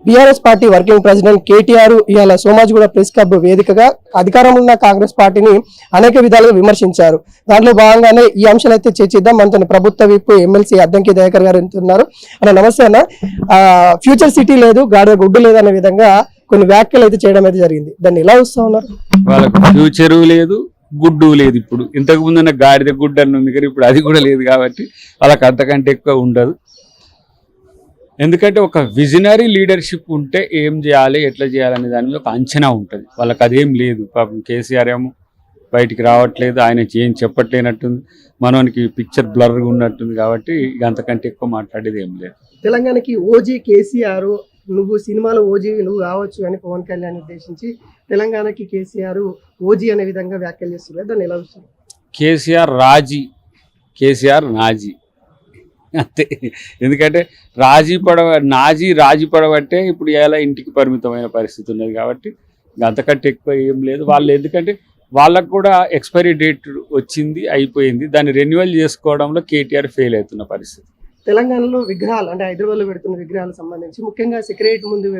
BRS party working president KTR ఇవాళ Somajiguda press club వేదికగా అధికారంలో ఉన్న కాంగ్రెస్ పార్టీని అనేక విధాలుగా విమర్శించారు. దాంట్లో భాగంగానే ఈ అంశాలు అయితే చర్చిద్దాం. మనతో ప్రభుత్వ విప్ ఎమ్మెల్సీ అద్దంకి దయాకర్ గారు ఎంతున్నారు. అన్న నమస్తే అన్న. ఫ్యూచర్ సిటీ లేదు, గాడిద గుడ్డు లేదు అనే విధంగా కొన్ని వ్యాఖ్యలు అయితే చేయడం అయితే జరిగింది. దాన్ని ఎలా వస్తా ఉన్నారు? వాళ్ళకు ఫ్యూచరు లేదు, గుడ్డు లేదు. ఇప్పుడు ఇంతకు ముందున్న గాడిద గుడ్డు అని ఉంది కానీ ఇప్పుడు అది కూడా లేదు కాబట్టి వాళ్ళకి అంతకంటే ఎక్కువ ఉండదు. ఎందుకంటే ఒక విజనరీ లీడర్షిప్ ఉంటే ఏం చేయాలి, ఎట్లా చేయాలనే దాని మీద ఒక అంచనా ఉంటుంది. వాళ్ళకి అదేం లేదు. పాపం కేసీఆర్ ఏమో బయటికి రావట్లేదు, ఆయన ఏం చెప్పట్లేనట్టుంది, మనోనికి పిక్చర్ బ్లర్గా ఉన్నట్టుంది. కాబట్టి ఇక అంతకంటే ఎక్కువ మాట్లాడేది ఏం లేదు. తెలంగాణకి ఓజీ కేసీఆర్, నువ్వు సినిమాలో ఓజీ నువ్వు కావచ్చు అని పవన్ కళ్యాణ్ ఉద్దేశించి తెలంగాణకి కేసీఆర్ ఓజీ అనే విధంగా వ్యాఖ్యలు చేస్తున్నారు. దాన్ని ఎలా వస్తుంది? కేసీఆర్ రాజీ, కేసీఆర్ నాజీ అంతే. ఎందుకంటే రాజీ పడబట్టే ఇప్పుడు ఎలా ఇంటికి పరిమితమైన పరిస్థితి ఉన్నది. కాబట్టి అంతకంటే ఎక్కువ ఏం లేదు. వాళ్ళు ఎందుకంటే వాళ్ళకు కూడా ఎక్స్పైరీ డేట్ వచ్చింది, అయిపోయింది. దాన్ని రెన్యువల్ చేసుకోవడంలో కేటీఆర్ ఫెయిల్ అవుతున్న పరిస్థితి. తెలంగాణలో విగ్రహాలు అంటే హైదరాబాద్లో పెడుతున్న విగ్రహాలకు సంబంధించి ముఖ్యంగా సెక్రటరీ ముందు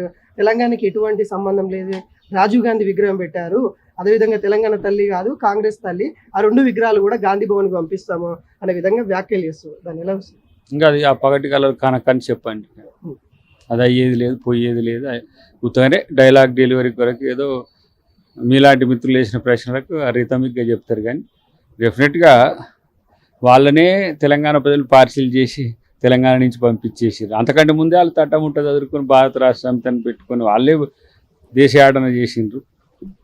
తెలంగాణకి ఎటువంటి సంబంధం లేదు, రాజీవ్ గాంధీ విగ్రహం పెట్టారు, అదేవిధంగా తెలంగాణ తల్లి కాదు కాంగ్రెస్ తల్లి, ఆ రెండు విగ్రహాలు కూడా గాంధీ భవన్కి పంపిస్తాము అనే విధంగా వ్యాఖ్యలు చేస్తారు. దాన్ని ఎలా వస్తుంది? ఇంకా అది ఆ పగటి కలర్ కనకని చెప్పండి. అది అయ్యేది లేదు, పోయేది లేదు. ఉత్తగానే డైలాగ్ డెలివరీ కొరకు ఏదో మీలాంటి మిత్రులు వేసిన ప్రశ్నలకు రిథమిక్గా చెప్తారు. కానీ డెఫినెట్గా వాళ్ళనే తెలంగాణ ప్రజలు పార్సిల్ చేసి తెలంగాణ నుంచి పంపించేసారు. అంతకంటే ముందే వాళ్ళు తట్టముట్ట చదువుకొని భారత రాష్ట్ర సమితిని పెట్టుకొని వాళ్ళే దేశయాడన చేసిండ్రు.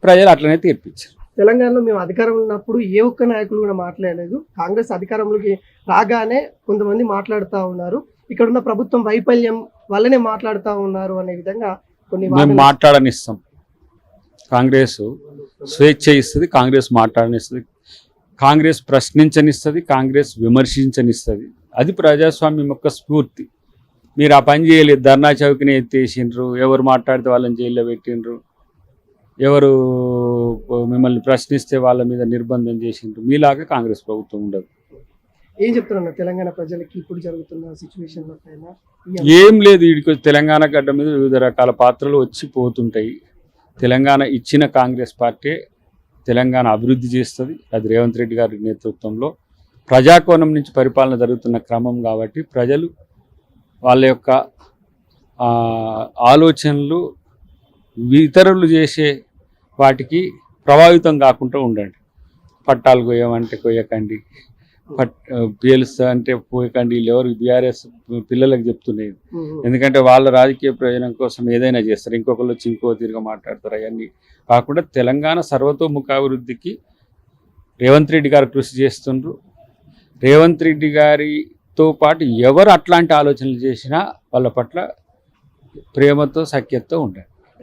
ప్రజలు అట్లనే తీర్పిచ్చారు. తెలంగాణలో మేము అధికారంలో ఉన్నప్పుడు ఏ ఒక్క నాయకులు కూడా మాట్లాడలేదు. కాంగ్రెస్ అధికారంలోకి రాగానే కొంతమంది మాట్లాడుతూ ఉన్నారు, ఇక్కడ ఉన్న ప్రభుత్వం వైఫల్యం వల్లనే మాట్లాడుతూ ఉన్నారు అనే విధంగా కొన్ని మేము మాట్లాడనిస్తాం. కాంగ్రెస్ స్వేచ్ఛ ఇస్తుంది, కాంగ్రెస్ మాట్లాడనిస్తుంది, కాంగ్రెస్ ప్రశ్నించనిస్తుంది, కాంగ్రెస్ విమర్శించనిస్తుంది. అది ప్రజాస్వామ్యం యొక్క స్ఫూర్తి. మీరు ఆ పని చేయలేదు. ధర్నా చౌకని ఎత్తేసిండ్రు, ఎవరు మాట్లాడితే వాళ్ళని జైల్లో పెట్టిండ్రు, ఎవరు మిమ్మల్ని ప్రశ్నిస్తే వాళ్ళ మీద నిర్బంధం చేసిండ్రు. మీలాగా కాంగ్రెస్ ప్రభుత్వం ఉండదు. ఏం చెప్తున్నా తెలంగాణ ప్రజలకి ఇప్పుడు జరుగుతున్న సిచ్యువేషన్ పైన? ఏం లేదు. వీడికి తెలంగాణ గడ్డ మీద వివిధ రకాల పాత్రలు వచ్చి పోతుంటాయి. తెలంగాణ ఇచ్చిన కాంగ్రెస్ పార్టీ తెలంగాణ అభివృద్ధి చేస్తుంది. అది రేవంత్ రెడ్డి గారి నేతృత్వంలో ప్రజాకోణం నుంచి పరిపాలన జరుగుతున్న క్రమం. కాబట్టి ప్రజలు వాళ్ళ యొక్క ఆలోచనలు ఇతరులు చేసే వాటికి ప్రభావితం కాకుండా ఉండండి. పట్టాలు కొయ్యమంటే కొయ్యకండి, పేలుస్తా అంటే పోయకండి. ఎవరు బీఆర్ఎస్ పిల్లలకు చెప్తున్నాయి. ఎందుకంటే వాళ్ళ రాజకీయ ప్రయోజనం కోసం ఏదైనా చేస్తారు. ఇంకొకరు వచ్చి ఇంకో తీరుగా మాట్లాడతారు. అవన్నీ కాకుండా తెలంగాణ సర్వతోముఖాభివృద్ధికి రేవంత్ రెడ్డి గారు కృషి చేస్తుండ్రు. రేవంత్ రెడ్డి గారితో పాటు ఎవరు అట్లాంటి ఆలోచనలు చేసినా వాళ్ళ పట్ల ప్రేమతో సఖ్యతతో ఉండండి.